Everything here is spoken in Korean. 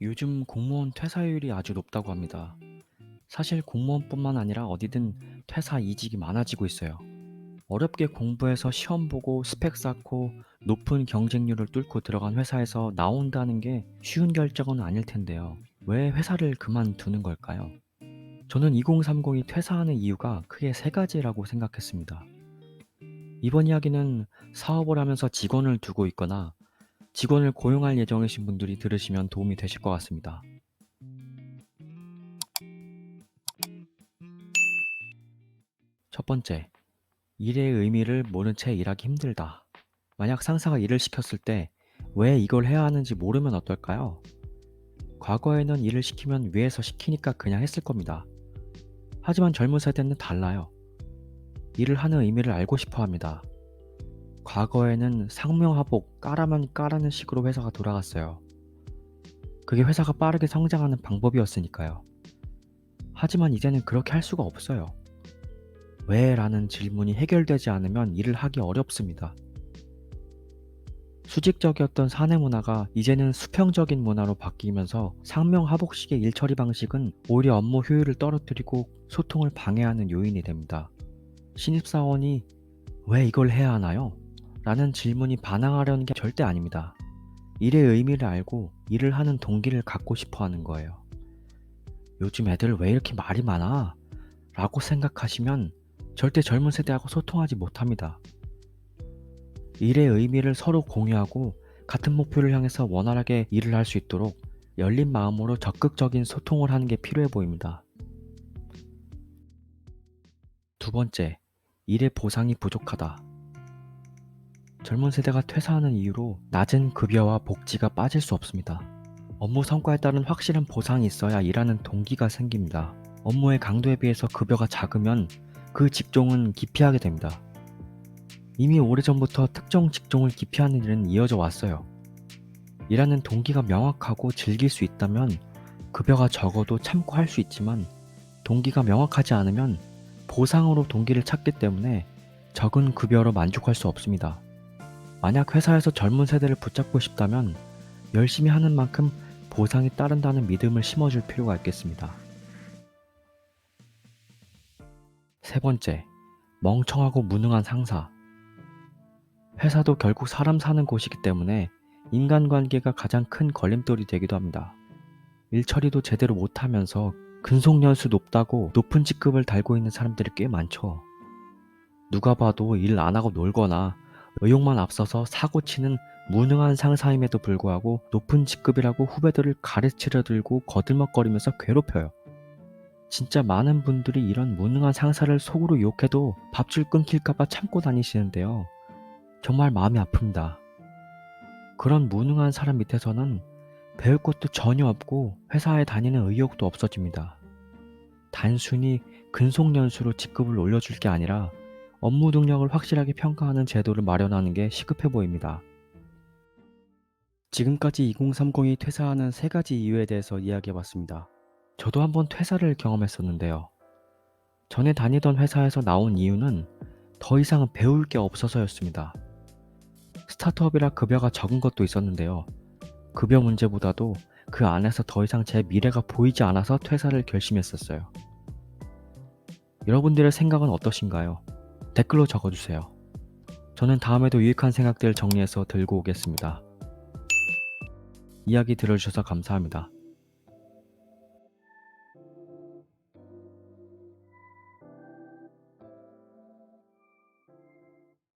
요즘 공무원 퇴사율이 아주 높다고 합니다. 사실 공무원뿐만 아니라 어디든 퇴사 이직이 많아지고 있어요. 어렵게 공부해서 시험 보고 스펙 쌓고 높은 경쟁률을 뚫고 들어간 회사에서 나온다는 게 쉬운 결정은 아닐 텐데요. 왜 회사를 그만두는 걸까요? 저는 2030이 퇴사하는 이유가 크게 세 가지라고 생각했습니다. 이번 이야기는 사업을 하면서 직원을 두고 있거나 직원을 고용할 예정이신 분들이 들으시면 도움이 되실 것 같습니다. 첫 번째, 일의 의미를 모른 채 일하기 힘들다. 만약 상사가 일을 시켰을 때 왜 이걸 해야 하는지 모르면 어떨까요? 과거에는 일을 시키면 위에서 시키니까 그냥 했을 겁니다. 하지만 젊은 세대는 달라요. 일을 하는 의미를 알고 싶어 합니다. 과거에는 상명하복, 까라면 까라는 식으로 회사가 돌아갔어요. 그게 회사가 빠르게 성장하는 방법이었으니까요. 하지만 이제는 그렇게 할 수가 없어요. 왜? 라는 질문이 해결되지 않으면 일을 하기 어렵습니다. 수직적이었던 사내 문화가 이제는 수평적인 문화로 바뀌면서 상명하복식의 일처리 방식은 오히려 업무 효율을 떨어뜨리고 소통을 방해하는 요인이 됩니다. 신입사원이 왜 이걸 해야 하나요? 라는 질문이 반항하려는 게 절대 아닙니다. 일의 의미를 알고 일을 하는 동기를 갖고 싶어 하는 거예요. 요즘 애들 왜 이렇게 말이 많아? 라고 생각하시면 절대 젊은 세대하고 소통하지 못합니다. 일의 의미를 서로 공유하고 같은 목표를 향해서 원활하게 일을 할 수 있도록 열린 마음으로 적극적인 소통을 하는 게 필요해 보입니다. 두 번째, 일의 보상이 부족하다. 젊은 세대가 퇴사하는 이유로 낮은 급여와 복지가 빠질 수 없습니다. 업무 성과에 따른 확실한 보상이 있어야 일하는 동기가 생깁니다. 업무의 강도에 비해서 급여가 작으면 그 직종은 기피하게 됩니다. 이미 오래전부터 특정 직종을 기피하는 일은 이어져 왔어요. 일하는 동기가 명확하고 즐길 수 있다면 급여가 적어도 참고 할 수 있지만 동기가 명확하지 않으면 보상으로 동기를 찾기 때문에 적은 급여로 만족할 수 없습니다. 만약 회사에서 젊은 세대를 붙잡고 싶다면 열심히 하는 만큼 보상이 따른다는 믿음을 심어줄 필요가 있겠습니다. 세 번째, 멍청하고 무능한 상사. 회사도 결국 사람 사는 곳이기 때문에 인간관계가 가장 큰 걸림돌이 되기도 합니다. 일 처리도 제대로 못하면서 근속연수 높다고 높은 직급을 달고 있는 사람들이 꽤 많죠. 누가 봐도 일 안 하고 놀거나 의욕만 앞서서 사고치는 무능한 상사임에도 불구하고 높은 직급이라고 후배들을 가르치려 들고 거들먹거리면서 괴롭혀요. 진짜 많은 분들이 이런 무능한 상사를 속으로 욕해도 밥줄 끊길까봐 참고 다니시는데요. 정말 마음이 아픕니다. 그런 무능한 사람 밑에서는 배울 것도 전혀 없고 회사에 다니는 의욕도 없어집니다. 단순히 근속연수로 직급을 올려줄 게 아니라 업무 능력을 확실하게 평가하는 제도를 마련하는 게 시급해 보입니다. 지금까지 2030이 퇴사하는 세 가지 이유에 대해서 이야기해봤습니다. 저도 한번 퇴사를 경험했었는데요. 전에 다니던 회사에서 나온 이유는 더 이상 배울 게 없어서였습니다. 스타트업이라 급여가 적은 것도 있었는데요. 급여 문제보다도 그 안에서 더 이상 제 미래가 보이지 않아서 퇴사를 결심했었어요. 여러분들의 생각은 어떠신가요? 댓글로 적어주세요. 저는 다음에도 유익한 생각들 정리해서 들고 오겠습니다. 이야기 들어주셔서 감사합니다.